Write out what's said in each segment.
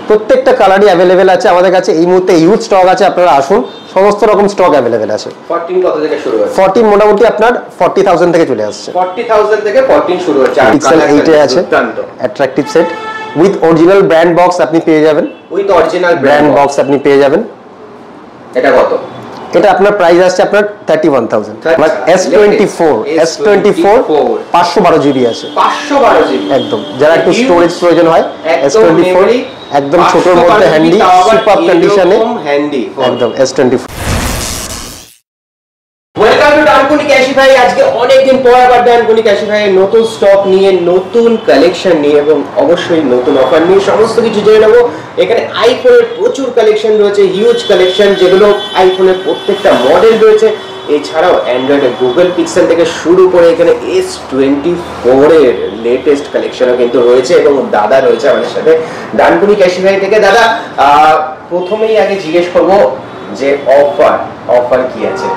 প্রত্যেকটা কালারই অ্যাভেলেবেল আছে আমাদের কাছে। এই মুহূর্তে ইউজ স্টক আছে, আপনারা আসুন, সমস্ত রকম স্টক অ্যাভেলেবেল আছে। 14 কত থেকে শুরু হচ্ছে? 14 মোটামুটি আপনার 40,000 থেকে চলে আসছে। 40,000 থেকে 14 শুরু হচ্ছে। পিক্সেল 8 এ আছে attractive set with original brand box আপনি পেয়ে যাবেন। উইথ অরিজিনাল ব্র্যান্ড বক্স আপনি পেয়ে যাবেন। এটা কত? এটা আপনার প্রাইস আসছে আপনার 31,000। বাট S24 512 জিবি আছে। 512 জিবি একদম, যারা একটু স্টোরেজ প্রয়োজন হয় S24 একদম ছোটর মধ্যে হ্যান্ডি, সুপার কন্ডিশনে হ্যান্ডি একদম S24। Welcome to Dankuni Cashify. আজকে অনেক দিন পর আবার ডানকুনি ক্যাশিফাই নতুন স্টক নিয়ে, নতুন কালেকশন নিয়ে এবং অবশ্যই নতুন অফার নিয়ে সমস্ত কিছু জেনে নেব। এখানে আইফোনের প্রচুর কালেকশন রয়েছে, হিউজ কালেকশন, যেগুলো আইফোনের প্রত্যেকটা মডেল রয়েছে। এছাড়াও অ্যান্ড্রয়েডের গুগল পিক্সেল থেকে শুরু করে এখানে S24 এর লেটেস্ট কালেকশনও কিন্তু রয়েছে এবং দাদা রয়েছে আমাদের সাথে ডানকুনি ক্যাশিফাই থেকে। দাদা, প্রথমেই আগে জিজ্ঞেস করবো যে অফার কি আছে?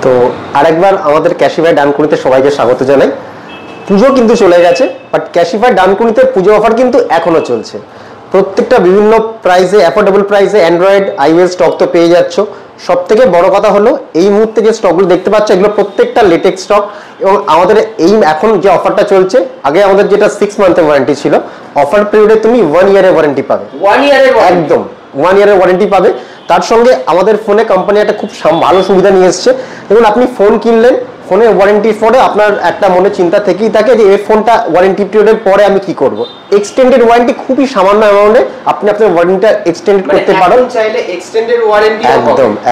তো আরেকবার আমাদের ক্যাশিফাই ডানকুনিতে সবাইকে স্বাগত জানাই। পুজো কিন্তু চলে গেছে, বাট ক্যাশিফাই ডানকুনিতে পুজো অফার কিন্তু এখনো চলছে। প্রত্যেকটা বিভিন্ন প্রাইসে, অ্যাফোর্ডেবল প্রাইসে অ্যান্ড্রয়েড আইওএস স্টক তো পেয়ে যাচ্ছ। সব থেকে বড় কথা হলো এই মুহূর্তে যে স্টকগুলো দেখতে পাচ্ছ এগুলো প্রত্যেকটা লেটেস্ট স্টক। এবং আমাদের এই এখন যে অফারটা চলছে, আগে আমাদের যেটা 6 মান্থের ওয়ারেন্টি ছিল, অফার পিরিয়ডে তুমি 1 ইয়ারের ওয়ারেন্টি পাবে। 1 ইয়ারের একদম 1 ইয়ারের ওয়ারেন্টি পাবে। তার সঙ্গে আমাদের ফোনে কোম্পানি একটা খুব ভালো সুবিধা নিয়ে এসেছে। দেখুন, আপনি ফোন কিনলেন, ফোনের ওয়ারেন্টির পরে আপনার একটা মনে চিন্তা থেকেই থাকে যে এই ফোনটা ওয়ারেন্টি পিরিয়ডের পরে আমি কি করব। এক্সটেন্ডেড ওয়ারেন্টি খুবই সামান্য অ্যামাউন্টে আপনি আপনার ওয়ারেন্টিটা এক্সটেন্ড করতে পারেন। চাইলে এক্সটেন্ডেড ওয়ারেন্টি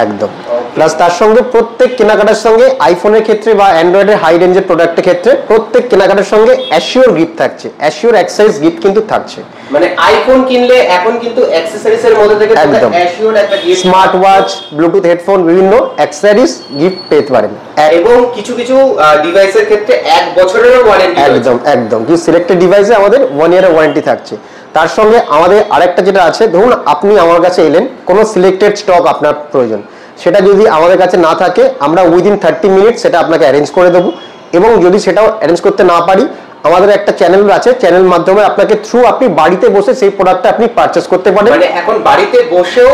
একদম প্লাস তার সঙ্গে প্রত্যেক কেনাকাটার সঙ্গে আইফোনের ক্ষেত্রে বা অ্যান্ড্রয়েডের হাই রেঞ্জের প্রোডাক্টের ক্ষেত্রে প্রত্যেক কেনাকাটার সঙ্গে অ্যাসিওর গিফট থাকছে, অ্যাসিওর অ্যাক্সেসরিজ গিফট কিন্তু থাকছে। মানে আইফোন কিনলে এখন কিন্তু অ্যাক্সেসরিজ এর মধ্যে থেকে অ্যাসিওর একটা gift, smart watch, Bluetooth headphone, বিভিন্ন অ্যাক্সেসরিজ গিফট পেতে পারেন। এবং কিছু ডিভাইসের ক্ষেত্রে 1 বছরের ওয়ারেন্টি। একদম কিছু সিলেক্টেড ডিভাইসে আমাদের 1 ইয়ারের ওয়ারেন্টি থাকছে। তার সঙ্গে আমাদের আরেকটা যেটা আছে, ধরুন আপনি আমার কাছে এলেন, কোনো সিলেক্টেড স্টক আপনার প্রয়োজন, সেটা যদি আমাদের কাছে না থাকে আমরা উইদিন 30 মিনিট সেটা আপনাকে অ্যারেঞ্জ করে দেবো। এবং যদি সেটাও অ্যারেঞ্জ করতে না পারি, আমাদের একটা চ্যানেল আছে, চ্যানেল মাধ্যমে আপনাকে থ্রু আপনি বাড়িতে বসে সেই প্রোডাক্টটা আপনি পারচেজ করতে পারেন। মানে এখন বাড়িতে বসেও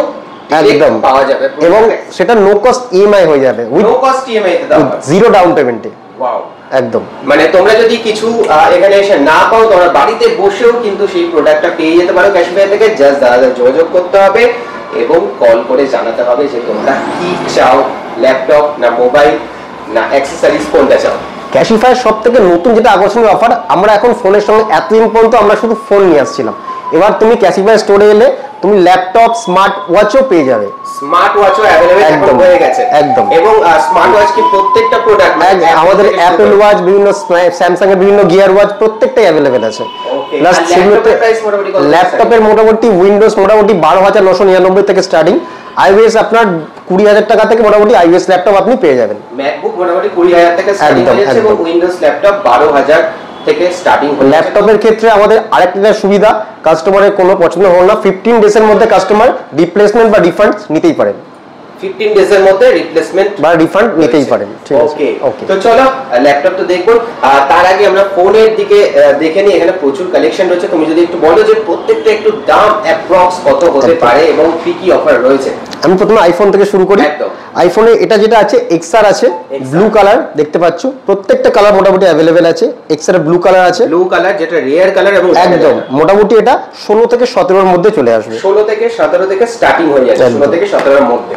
একদম পাওয়া যাবে এবং সেটা নো কস্ট ইএমআই হয়ে যাবে, উইথ নো কস্ট ইএমআই তে দাও, জিরো ডাউন পেমেন্টে। ওয়াও, একদম। মানে তোমরা যদি কিছু এখানে এসে না পাও, তোমরা বাড়িতে বসেও কিন্তু সেই প্রোডাক্টটা পেয়ে যেতে পারো ক্যাশিফাই থেকে। জাস্ট দাদাদের যোগাযোগ করতে হবে এবং কল করে জানাতে হবে যে তোমরা কি চাও, ল্যাপটপ না মোবাইল না অ্যাকসেসরিজ, কোনটা চাও। ক্যাশিফাই সব থেকে নতুন যেটা আকর্ষণীয় অফার, আমরা এখন ফোনের সঙ্গে এতদিন পর্যন্ত আমরা শুধু ফোন নিয়ে আসছিলাম, এবার তুমি ক্যাশিফাই স্টোরে এলে তুমি ল্যাপটপ, স্মার্ট ওয়াচও পেয়ে যাবে। স্মার্ট ওয়াচও अवेलेबल এখন হয়ে গেছে। একদম। এবং স্মার্ট ওয়াচ কি প্রত্যেকটা প্রোডাক্ট, আমাদের অ্যাপল ওয়াচ, বিভিন্ন স্যামসাং এর বিভিন্ন গিয়ার ওয়াচ প্রত্যেকটাই अवेलेबल আছে। প্লাস ল্যাপটপের মোটামুটি উইন্ডোজ মোটামুটি 12,999 থেকে স্টার্টিং, আইওএস আপনার 20,000 টাকা থেকে মোটামুটি আইওএস ল্যাপটপ আপনি পেয়ে যাবেন। ম্যাকবুক মোটামুটি 20,000 থেকে স্টার্টিং হচ্ছে এবং উইন্ডোজ ল্যাপটপ 12,000 থেকে স্টার্টিং হচ্ছে। ল্যাপটপের ক্ষেত্রে আমাদের আরেকটা সুবিধা, কাস্টমারের কোনো পছন্দ হলো না, 15 ডেজ এর মধ্যে কাস্টমার রিপ্লেসমেন্ট বা রিফান্ড নিতেই পারেন। 15 ডেজ এর মধ্যে রিপ্লেসমেন্ট বা রিফান্ড নিতেই পারেন। ঠিক আছে, ওকে। তো চলো ল্যাপটপ তো দেখব, তার আগে আমরা ফোনের দিকে দেখে নিই। এখানে প্রচুর কালেকশন রয়েছে, তুমি যদি একটু বলো যে প্রত্যেকটা একটু দাম অ্যাপ্রক্স কত হতে পারে এবং কি কি অফার রয়েছে। আমি প্রথমে আইফোন থেকে শুরু করি। আইফোনে এটা যেটা আছে এক্সআর আছে, ব্লু কালার দেখতে পাচ্ছ, প্রত্যেকটা কালার মোটামুটি अवेलेबल আছে। এক্সআর ব্লু কালার আছে, ব্লু কালার যেটা রেয়ার কালার এবং একদম মোটামুটি এটা 16 থেকে 17 এর মধ্যে চলে আসবে। 16 থেকে 17 থেকে স্টার্টিং হয়ে যাচ্ছে, 16 থেকে 17 এর মধ্যে।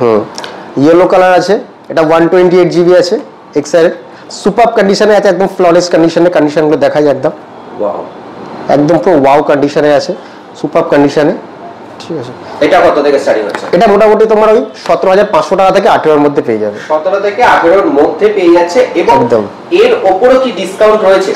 ইয়েলো কালার আছে, এটা 128 জিবি আছে এক্সআর এর, সুপার কন্ডিশনে আছে, একদম ফ্ললেস কন্ডিশনে, কন্ডিশনগুলো দেখাই একদম ওয়াও, একদম পুরো ওয়াও কন্ডিশনে আছে, সুপার কন্ডিশনে। ঠিক আছে, এটা কত থেকে স্টার্টিং হচ্ছে? এটা মোটামুটি তোমার ওই 17,500 টাকা থেকে 18 এর মধ্যে পেয়ে যাবে। 17 থেকে 18 এর মধ্যে পেয়ে যাচ্ছে এবং এর উপরও কি ডিসকাউন্ট রয়েছে?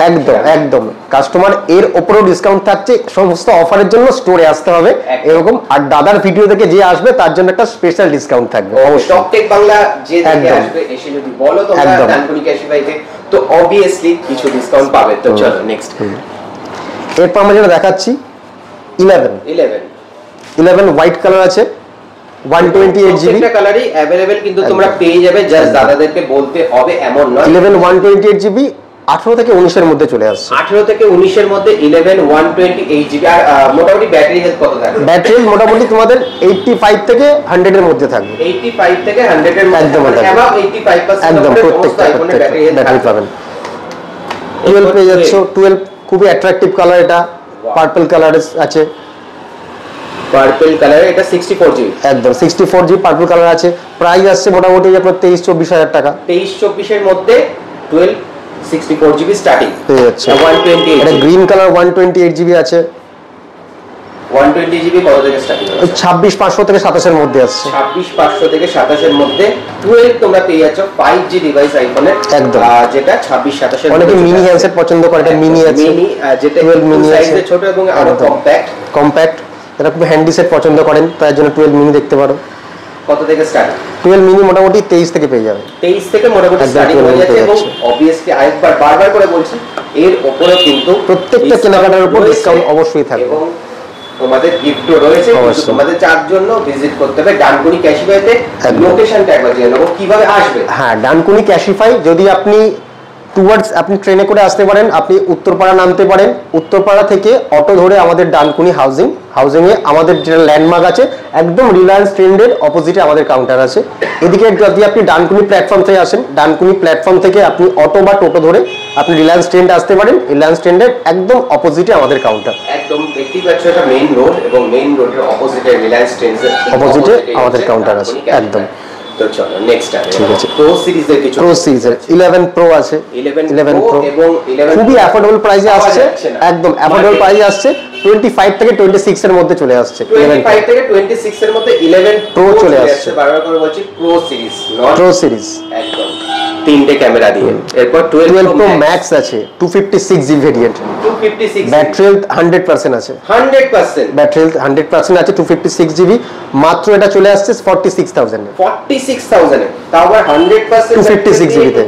একদম কাস্টমার এর উপরও ডিসকাউন্ট থাকছে। সমস্ত অফারের জন্য স্টোরে আসতে হবে এরকম, আর দাদার ভিডিও থেকে যে আসবে তার জন্য একটা স্পেশাল ডিসকাউন্ট থাকবে। স্টক টেক বাংলা যে দেখে আসবে, এসে যদি বলো তোমরা ডানকুনি ক্যাশিফাইতে, তো অবভিয়াসলি কিছু ডিসকাউন্ট পাবে। তো চলো নেক্সট। এরপর আমরা যেটা দেখাচ্ছি 11 হোয়াইট কালার আছে, 128 জিবি। প্রত্যেকটা কালারই अवेलेबल কিন্তু তোমরা পেয়ে যাবে, জাস্ট দাদাদেরকে বলতে হবে এমন নয়। 11 128 জিবি 18 থেকে 19 এর মধ্যে চলে আসছে। 18 থেকে 19 এর মধ্যে 11 128 জিবি। আর মোটামুটি ব্যাটারি হেলথ কত থাকবে? ব্যাটারি মোটামুটি তোমাদের 85 থেকে 100 এর মধ্যে থাকবে। 85 থেকে 100 এর মধ্যে, একদম অ্যাবাভ 85% একদম উপরে প্রত্যেকটা আইফোনের ব্যাটারি পাবেন। 12 পেয়ে যাচ্ছ। 12 খুবই অ্যাট্রাকটিভ কালার, এটা পার্পল কালার আছে। পার্পল কালার, এটা 64 জিবি, একদম 64 জিবি পার্পল কালার আছে। প্রাইস আসছে মোটামুটি আপনার 23-24 হাজার টাকা। 23-24 এর মধ্যে 12 64 জিবি স্টার্টিং পেয়ে যাচ্ছে। 128 এটা গ্রিন কালার 128 জিবি আছে। 120 জিবি কত থেকে স্টার্টিং আছে? 26,500 থেকে 27 এর মধ্যে আসছে। 26,500 থেকে 27 এর মধ্যে 12 তোমরা পেয়ে যাচ্ছ 5G ডিভাইস আইফোনের, একদম। যেটা 26-27 এর অনেকে মিনি হ্যান্ডসেট পছন্দ করে, এটা মিনি আছে। মিনি, যেটা 12 মিনি আছে, সাইজে ছোট এবং আরো কম্প্যাক্ট। এটা খুব হ্যান্ডি সেট পছন্দ করেন, তার জন্য 12 মিনি দেখতে পারো। কত থেকে স্টার্ট? 12 মিনি মোটামুটি 23 থেকে পেয়ে যাবে। 23 থেকে মোটামুটি স্টার্টিং হয়ে যাচ্ছে। এবং অবভিয়াসলি আরেকবার বারবার করে বলছি, এর উপরে কিন্তু প্রত্যেকটা কেনাকাটার উপর ডিসকাউন্ট অবশ্যই থাকবে এবং তোমাদের গিফটও রয়েছে। কিন্তু তোমাদের চার জন্য ভিজিট করতে হবে ডানকুনি ক্যাশিফাইতে। লোকেশনটা একবার জেনে নেবো, কিভাবে আসবে? হ্যাঁ, ডানকুনি ক্যাশিফাই যদি আপনি আপনি ট্রেনে করে আসতে পারেন, আপনি উত্তরপাড়া নামতে পারেন। উত্তরপাড়া থেকে অটো ধরে আমাদের ডানকুনি হাউজিং এ আমাদের যেটা ল্যান্ডমার্ক আছে, একদম রিলায়েন্স ট্রেন্ডের অপোজিটে আমাদের কাউন্টার আছে। এদিকে যদি আপনি ডানকুনি প্ল্যাটফর্ম থেকে আসেন, ডানকুনি প্ল্যাটফর্ম থেকে আপনি অটো বা টোটো ধরে আপনি রিলায়েন্স ট্রেন্ড আসতে পারেন। রিলায়েন্স ট্রেন্ডের একদম অপোজিটে আমাদের কাউন্টার। একদম দেখতেই পাচ্ছ, এটা মেইন রোড এবং মেইন রোডের অপোজিটে রিলায়েন্স ট্রেন্ডসের অপোজিটে আমাদের কাউন্টার আছে। একদম। তো চলো নেক্সট আছে। ঠিক আছে, প্রো সিরিজের কিছু, প্রো সিরিজের 11 প্রো আছে। 11 প্রো এবং 11 খুবই অ্যাফোর্ডেবল প্রাইসে আসছে। একদম অ্যাফোর্ডেবল প্রাইসে আসছে। 25 থেকে 26 এর মধ্যে চলে আসছে। 25 থেকে 26 এর মধ্যে 11 প্রো চলে আসছে। বারবার করে বলছি pro series, not pro series. একদম তিনটে ক্যামেরা দিয়ে। এরপর 12 প্রো ম্যাক্স আছে 256 জিবি ভেরিয়েন্ট। 256 ব্যাটারি হেলথ 100% আছে। 100% ব্যাটারি হেলথ 100% আছে। 256 জিবি, মাত্র এটা চলে আসছে 46,000 এ। 46,000 এ, তাও আবার 100% 256 জিবিতে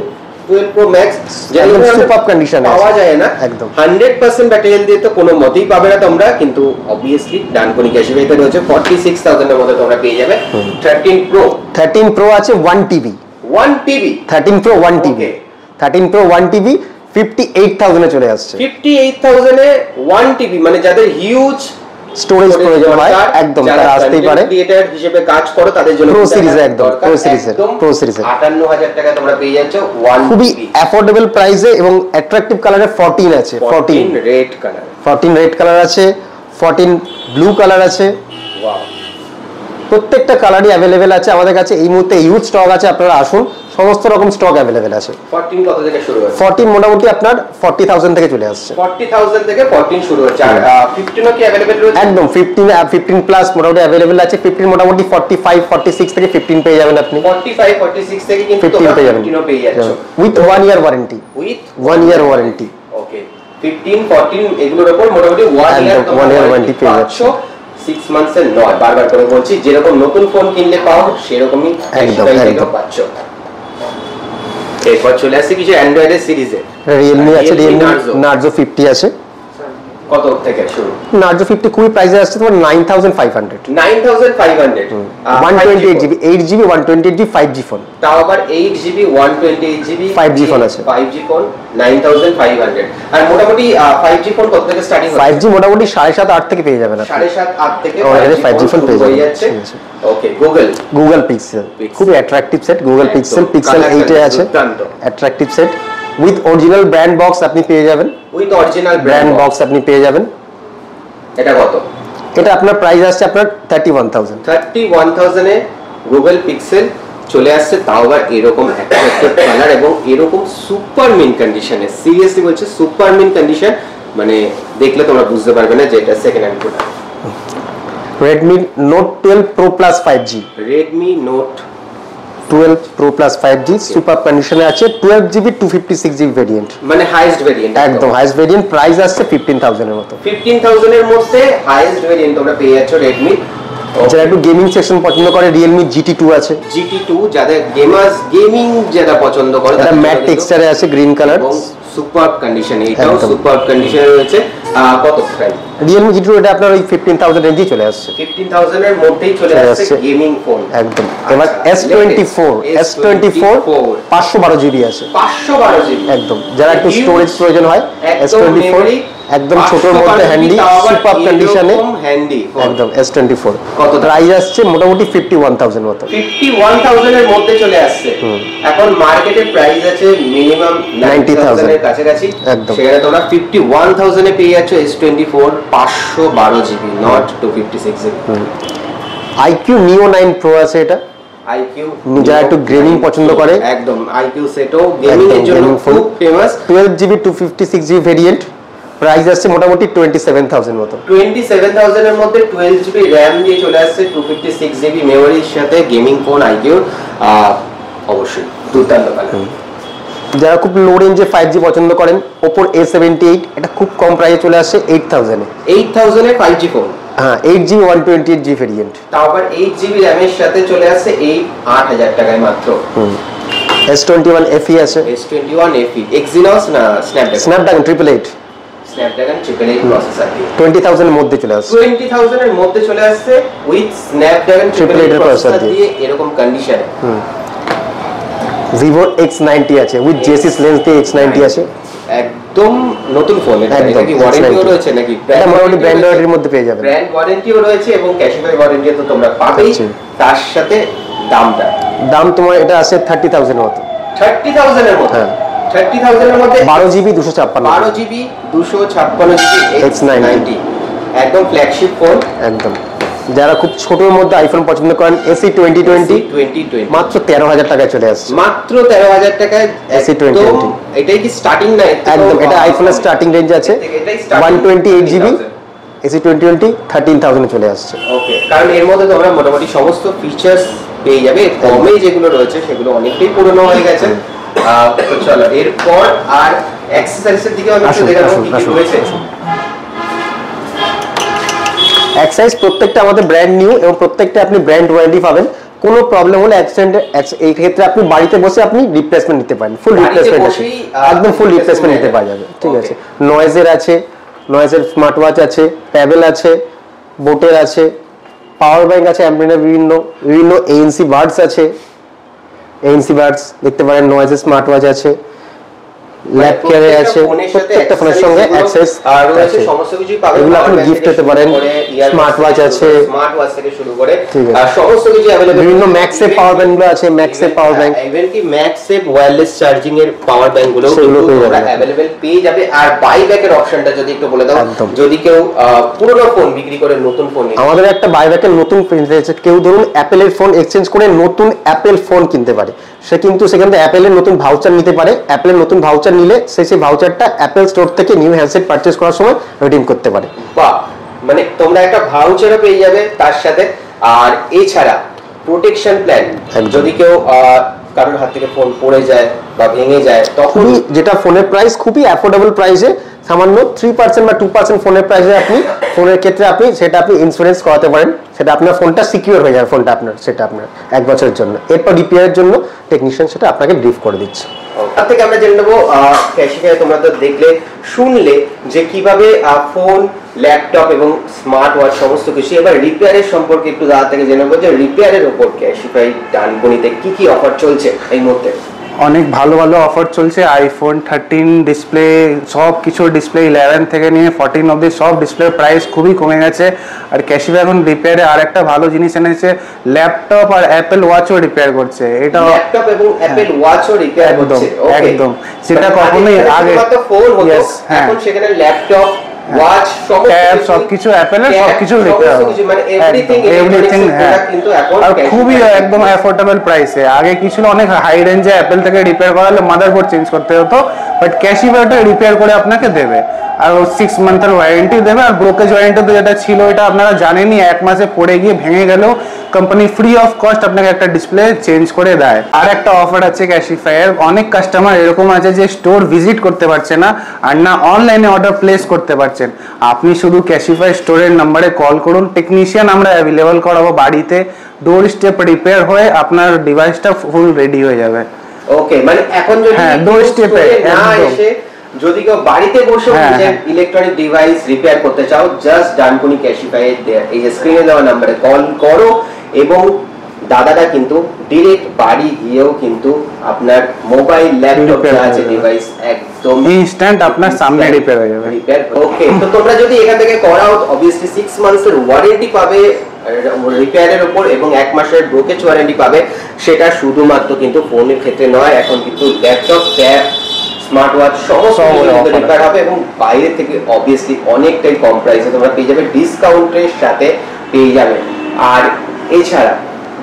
12 প্রো ম্যাক্স, একদম সুপার কন্ডিশনে পাওয়া যায় না। একদম 100% ব্যাটারি হেলথ দিয়ে তো কোনো মতেই পাবে না তোমরা, কিন্তু অবভিয়াসলি ডানকুনি ক্যাশিফাইতে রয়েছে 46,000 এর মধ্যে তোমরা পেয়ে যাবে 13 প্রো আছে 1 TB. 1 TB 13 pro 1 TB 13 pro 1 TB 58,000 এ চলে আসছে। 58,000 এ 1 টিবি, মানে যাদের হিউজ স্টোরেজ প্রয়োজন হয় একদম তারা আসতেই পারে। ক্রিয়েটর হিসেবে কাজ করো তাদের জন্য প্রো সিরিজ, একদম প্রো সিরিজ 58,000 টাকা তোমরা পেয়ে যাচ্ছ 1 খুবই অ্যাফোর্ডেবল প্রাইসে এবং অ্যাট্রাকটিভ কালারে 14 আছে। 14 রেড কালার, 14 রেড কালার আছে, 14 ব্লু কালার আছে। ওয়াও, প্রত্যেকটা কালারই অ্যাভেলেবেল আছে আমাদের কাছে। এই মুহূর্তে ইউজ স্টক আছে, আপনারা আসুন, সমস্ত রকম স্টক অ্যাভেলেবেল আছে। 14 কত থেকে শুরু হচ্ছে? 14 মোটামুটি আপনার 40,000 থেকে চলে আসছে। 40,000 থেকে 14 শুরু হচ্ছে। আর 15 ও কি अवेलेबल রয়েছে? একদম 15 প্লাস মোটামুটি अवेलेबल আছে। 15 মোটামুটি 45 46 থেকে 15 পেয়ে যাবেন আপনি। 45 46 থেকে কিন্তু 15 পেয়ে যাবেন। 15 পেয়ে যাচ্ছ with 1 year warranty. With 1 year warranty. Okay, 15 14 এগুলোর উপর মোটামুটি 1 ইয়ার ওয়ারেন্টি পেয়ে যাচ্ছ। 6 মান্থস এর নয়, বারবার করে বলছি, যেরকম নতুন ফোন কিনলে পাও সেরকমই একদম পাচ্ছ। এরপর চলে আসছে কিছু অ্যান্ড্রয়েডের সিরিজে। রিয়েলমি আছে, রিয়েলমি নার্জো 50 আছে। কত থেকে শুরু? নার্জো 50 খুবই প্রাইসে আসছে তোমার 9,500। 9,500 128 GB 8 GB 128 GB 5G phone. তাও আবার 8 জিবি 128 জিবি 5G ফোন আছে। 5G phone 9,500। আর মোটামুটি 5G ফোন কত থেকে স্টার্টিং হচ্ছে? 5G মোটামুটি 7.5 8 থেকে পেয়ে যাবেন আপনি। 7.5 8 থেকে 5G ফোন পেয়ে যাচ্ছে। ওকে, গুগল পিক্সেল খুবই অ্যাট্রাকটিভ সেট। গুগল পিক্সেল 8 এ আছে। Attractive set with original brand box আপনি পেয়ে যাবেন। উইথ অরিজিনাল ব্র্যান্ড বক্স আপনি পেয়ে যাবেন। এটা কত? এটা আপনার প্রাইস আসছে আপনার 31,000। 31,000 এ গুগল পিক্সেল চলে আসছে, তাও আবার এরকম অ্যাট্রাকটিভ কালার এবং এরকম সুপার মিন কন্ডিশনে। সিরিয়াসলি বলছি, সুপার মিন কন্ডিশন, মানে দেখলে তোমরা বুঝতে পারবে না যে এটা second hand product. Redmi Note 12 Pro Plus 5G। Redmi Note 12 Pro Plus 5G super কন্ডিশনে আছে। 12 জিবি 256 জিবি ভেরিয়েন্ট, মানে হাইয়েস্ট ভেরিয়েন্ট, একদম হাইয়েস্ট ভেরিয়েন্ট। প্রাইস আসছে 15,000 এর মতো। 15,000 এর মধ্যে হাইয়েস্ট ভেরিয়েন্ট তোমরা পেয়ে যাচ্ছ Redmi। যারা একটু গেমিং সেকশন পছন্দ করে Realme GT2 আছে। GT2 যাদের গেমিং যারা পছন্দ করে, এটা ম্যাট টেক্সচারে আছে, গ্রিন কালার এবং সুপার কন্ডিশনে। এটাও সুপার কন্ডিশনে রয়েছে। কত প্রাইস? Realme GT2 এটা আপনার ওই 15000 রেঞ্জেই চলে আসছে, 15000 এর মধ্যেই চলে আসছে গেমিং ফোন একদম। এবার S24 512 জিবি আছে, 512 জিবি একদম। যারা একটু স্টোরেজ প্রয়োজন হয় S24 একদম ছোটর মধ্যে হ্যান্ডি, সুপার কন্ডিশনে হ্যান্ডি একদম। S24 কত প্রাইস আসছে মোটামুটি 51000 মতো, 51000 এর মধ্যে চলে আসছে। এখন মার্কেটে প্রাইস আছে মিনিমাম 90000 এর কাছাকাছি, সেখানে তোমরা 51000 এ পেয়ে যাচ্ছ S24 512 GB, not 256 GB. IQ Neo 9 Pro আছে এটা, IQ যারা একটু গেমিং পছন্দ করে, একদম IQ সেটও গেমিং এর জন্য খুব famous. 12GB 256GB variant, price আসছে মোটামুটি 27000 মতো। 27000 এর মধ্যে 12GB RAM দিয়ে চলে আসছে, 256GB মেমোরির সাথে গেমিং ফোন IQ, অবশ্যই দুর্দান্ত কালার। যারা খুব লো রেঞ্জে 5G পছন্দ করেন, Oppo A78 এটা খুব কম প্রাইসে চলে আসছে 8000 এ। 8000 এ 5G ফোন, হ্যাঁ 8GB 128GB ভেরিয়েন্ট, তাও আবার 8GB RAM এর সাথে চলে আসছে এই 8000 টাকায় মাত্র। S21 FE আছে, S21 FE Exynos না Snapdragon 888 প্রসেসর দিয়ে 20000 এর মধ্যে চলে আসছে, 20000 এর মধ্যে চলে আসছে উইথ Snapdragon 888 প্রসেসর দিয়ে এরকম কন্ডিশনে। Vivo X90 আছে উইথ জেসিস লেন্স দিয়ে, X90 আছে একদম নতুন ফোন। এটা কি ওয়ারেন্টিও রয়েছে নাকি? এটা মোটামুটি ব্র্যান্ড ওয়ারেন্টির মধ্যে পেয়ে যাবেন, ব্র্যান্ড ওয়ারেন্টিও রয়েছে এবং ক্যাশব্যাক ওয়ারেন্টি তো তোমরা পাবেই। তার সাথে দাম তোমার এটা আছে 30000 মতো, 30000 এর মতো। হ্যাঁ 30000 এর মধ্যে 12GB 256 X90 একদম ফ্ল্যাগশিপ ফোন, একদম। যারা খুব ছোটর মধ্যে আইফোন পছন্দ করেন, AC 2020 মাত্র 13000 টাকায় চলে আসছে, মাত্র 13000 টাকায় AC 2020। এটাই কি স্টার্টিং না? একদম, এটা আইফোনের স্টার্টিং রেঞ্জ আছে 128GB, AC 2020 13000 এ চলে আসছে। ওকে, কারণ এর মধ্যে তোমরা মোটামুটি সমস্ত ফিচার্স পেয়ে যাবে, কমে যেগুলো রয়েছে সেগুলো অনেকটাই পুরনো হয়ে গেছে। তো চলো এরপর আর অ্যাক্সেসরিজের দিকে আমি একটু দেখাবো কি কি রয়েছে। অ্যাক্সেসরিজ প্রত্যেকটা আমাদের ব্র্যান্ড নিউ এবং প্রত্যেকটা আপনি ব্র্যান্ড ওয়ারেন্টি পাবেন। কোনো প্রবলেম হলে অ্যাক্সিডেন্ট এই ক্ষেত্রে আপনি বাড়িতে বসে আপনি রিপ্লেসমেন্ট নিতে পারেন, ফুল রিপ্লেসমেন্ট আছে, একদম ফুল রিপ্লেসমেন্ট নিতে পাওয়া যাবে, ঠিক আছে। নয়েজের আছে, নয়েজের স্মার্ট ওয়াচ আছে, প্যাবেল আছে, বোটের আছে, পাওয়ার ব্যাংক আছে, অ্যাম্পিয়ারের বিভিন্ন ANC বাডস আছে, ANC বাডস দেখতে পারেন, নয়েজের স্মার্ট ওয়াচ আছে, ল্যাব কেয়ারে আছে, প্রত্যেকটা ফোনের সঙ্গে অ্যাক্সেস আর রয়েছে সমস্ত কিছু পাবেন। এগুলো আপনি গিফট করতে পারেন, স্মার্ট ওয়াচ আছে, স্মার্ট ওয়াচ থেকে শুরু করে আর সমস্ত কিছু अवेलेबल। বিভিন্ন ম্যাক্সেপ পাওয়ার ব্যাংক গুলো আছে, ম্যাক্সেপ পাওয়ার ব্যাংক, ইভেন কি ম্যাক্সেপ ওয়্যারলেস চার্জিং এর পাওয়ার ব্যাংক গুলো তোমরা अवेलेबल পেয়ে যাবে। আর বাইব্যাকের অপশনটা যদি একটু বলে দাও, যদি কেউ পুরনো ফোন বিক্রি করে নতুন ফোন নিয়ে, আমাদের একটা বাইব্যাকের নতুন প্রিন্সিপাল আছে। কেউ ধরুন অ্যাপেলের ফোন এক্সচেঞ্জ করে নতুন অ্যাপেল ফোন কিনতে পারে, সে কিন্তু সেখান থেকে অ্যাপেলের নতুন ভাউচার নিতে পারে। অ্যাপেলের নতুন ভাউচার নিলে সেই ভাউচারটা অ্যাপেল স্টোর থেকে নিউ হ্যান্ডসেট পারচেজ করার সময় রিডিম করতে পারে। বাহ, মানে তোমরা একটা ভাউচারও পেয়ে যাবে তার সাথে। আর এছাড়া প্রোটেকশন প্ল্যান, যদি কেউ কারোর হাত থেকে ফোন পড়ে যায় বা ভেঙে যায়, তখন যেটা ফোনের প্রাইস খুবই অ্যাফোর্ডেবল প্রাইসে, সামান্য 3% বা 2% ফোনের প্রাইসে আপনি ফোনের ক্ষেত্রে আপনি সেটা আপনি ইন্স্যুরেন্স করাতে পারেন, সেটা আপনার ফোনটা সিকিউর হয়ে যাবে, ফোনটা আপনার সেটা আপনার 1 বছরের জন্য। এরপর রিপেয়ারের জন্য টেকনিশিয়ান সেটা আপনাকে ব্রিফ করে দিচ্ছে। তার থেকে আমরা জেনে নেবো ক্যাশিফাই তোমরা তো দেখলে শুনলে যে কিভাবে ফোন, ল্যাপটপ এবং স্মার্ট ওয়াচ সমস্ত কিছু। এবার রিপেয়ারের সম্পর্কে একটু দাদা থেকে জেনে নেবো যে রিপেয়ারের উপর ক্যাশিফাই ডানকুনিতে কি কি অফার চলছে এই মুহূর্তে। অনেক ভালো ভালো অফার চলছে। আইফোন 13 ডিসপ্লে, সব কিছু ডিসপ্লে 11 থেকে নিয়ে 14 অবধি সব ডিসপ্লের প্রাইস খুবই কমে গেছে। আর ক্যাশিফাই এখন রিপেয়ারে আর একটা ভালো জিনিস এনেছে, ল্যাপটপ আর অ্যাপেল ওয়াচও রিপেয়ার করছে। এটা ল্যাপটপ এবং অ্যাপেল ওয়াচও রিপেয়ার করছে, একদম, সেটা কখনোই আগে ফোন হতো, এখন সেখানে ল্যাপটপ, ওয়াচ, সবকিছু অ্যাপেলের সবকিছু রিপেয়ার, মানে এভরিথিং, কিন্তু এখন আর খুবই একদম অ্যাফোর্ডেবল প্রাইসে। আগে কি ছিল, অনেক হাই রেঞ্জে অ্যাপেল থেকে রিপেয়ার করালে মাদারবোর্ড চেঞ্জ করতে হতো, বাট ক্যাশিফাইটা রিপেয়ার করে আপনাকে দেবে আর 6 মান্থের ওয়ারেন্টি দেবে। আর ব্রোকেজ ওয়ারেন্টি তো যেটা ছিল এটা আপনারা জানেনই, 1 মাসে পড়ে গিয়ে ভেঙে গেলেও কোম্পানি ফ্রি অফ কস্ট আপনাকে একটা ডিসপ্লে চেঞ্জ করে দেয়। আর একটা অফার আছে ক্যাশিফাইয়ের, অনেক কাস্টমার এরকম আছে যে স্টোর ভিজিট করতে পারছে না আর না অনলাইনে অর্ডার প্লেস করতে পারছেন। আপনি শুধু ক্যাশিফাই স্টোরের নাম্বারে কল করুন, টেকনিশিয়ান আমরা অ্যাভেলেবল করাবো বাড়িতে, ডোর স্টেপ রিপেয়ার হয়ে আপনার ডিভাইসটা ফুল রেডি হয়ে যাবে। ওকে, মানে এখন যদি ডোর স্টেপে না এসে যদি কেউ বাড়িতে বসে নিজের ইলেকট্রনিক ডিভাইস রিপেয়ার করতে চাও, জাস্ট ডানকুনি ক্যাশিফাই এই যে স্ক্রিনে দেওয়া নম্বরে কল করো এবং দাদাটা কিন্তু ডিরেক্ট বাড়ি গিয়েও কিন্তু আপনার মোবাইল ল্যাপটপ যা আছে ডিভাইস একদম ইনস্ট্যান্ট আপনার সামনে রিপেয়ার হয়ে যাবে। ওকে, তো তোমরা যদি এখান থেকে করাও অবভিয়াসলি 6 মান্থস এর ওয়ারেন্টি পাবে রিপেয়ারের উপর এবং 1 মাসের ব্রোকেজ ওয়ারেন্টি পাবে। সেটা শুধুমাত্র কিন্তু ফোনের ক্ষেত্রে নয়, এখন কিন্তু ল্যাপটপ, ট্যাব, স্মার্ট ওয়াচ সমস্ত রিপেয়ার হবে এবং বাইরে থেকে অবভিয়াসলি অনেকটাই কম প্রাইসে তোমরা পেয়ে যাবে, ডিসকাউন্টের সাথে পেয়ে যাবে। আর এছাড়া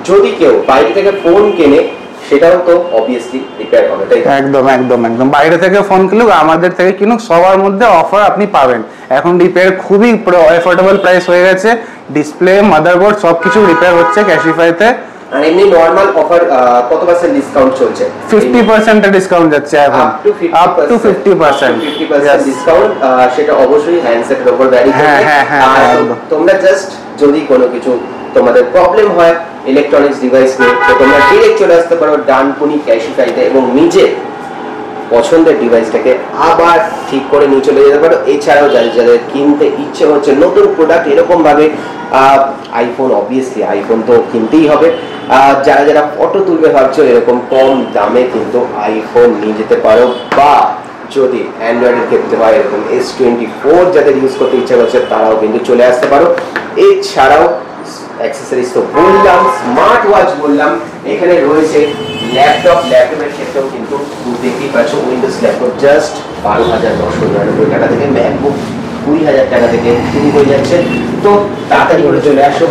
যদি কেউ বাইরে থেকে ফোন কেনে সেটাও তো অবভিয়াসলি রিপেয়ার হবে, তাই একদম একদম একদম। বাইরে থেকে ফোন কিনুক, আমাদের থেকে কিনুক, সবার মধ্যে অফার আপনি পাবেন। এখন রিপেয়ার খুবই অ্যাফোর্ডেবল প্রাইস হয়ে গেছে, ডিসপ্লে, মাদারবোর্ড সবকিছু রিপেয়ার হচ্ছে ক্যাশিফাইতে। আর এমনি নরমাল অফার কত পার্সেন্ট ডিসকাউন্ট চলছে? 50% এর ডিসকাউন্ট যাচ্ছে এখন, আপ টু 50% ডিসকাউন্ট। সেটা অবশ্যই হ্যান্ডসেটের উপর ভ্যারি করবে। আর তোমরা জাস্ট যদি কোনো কিছু তোমাদের প্রবলেম হয় ইলেকট্রনিক্স ডিভাইস নিয়ে, তো তোমরা ডিরেক্ট চলে আসতে পারো ডানকুনি ক্যাশিফাইতে এবং নিজে পছন্দের ডিভাইসটাকে আবার ঠিক করে নিয়ে চলে যেতে পারো। এছাড়াও যাদের কিনতে ইচ্ছে হচ্ছে নতুন প্রোডাক্ট এরকম ভাবে, আইফোন অবভিয়াসলি আইফোন তো কিনতেই হবে। যারা যারা ফটো তুলবে ভাবছো এরকম কম দামে কিন্তু আইফোন নিয়ে যেতে পারো, বা যদি অ্যান্ড্রয়েডের ক্ষেত্রে হয় এরকম S24 যাদের ইউজ করতে ইচ্ছা করছে তারাও কিন্তু চলে আসতে পারো। এছাড়াও অ্যাক্সেসরিজ তো বললাম, স্মার্ট ওয়াচ বললাম, এখানে রয়েছে ল্যাপটপের ক্ষেত্রেও কিন্তু দেখতেই পাচ্ছ উইন্ডোজ ল্যাপটপ জাস্ট 12,999 টাকা থেকে, ম্যাকবুক 20,000 টাকা থেকে শুরু হয়ে যাচ্ছে। তো তাড়াতাড়ি করে চলে আসো।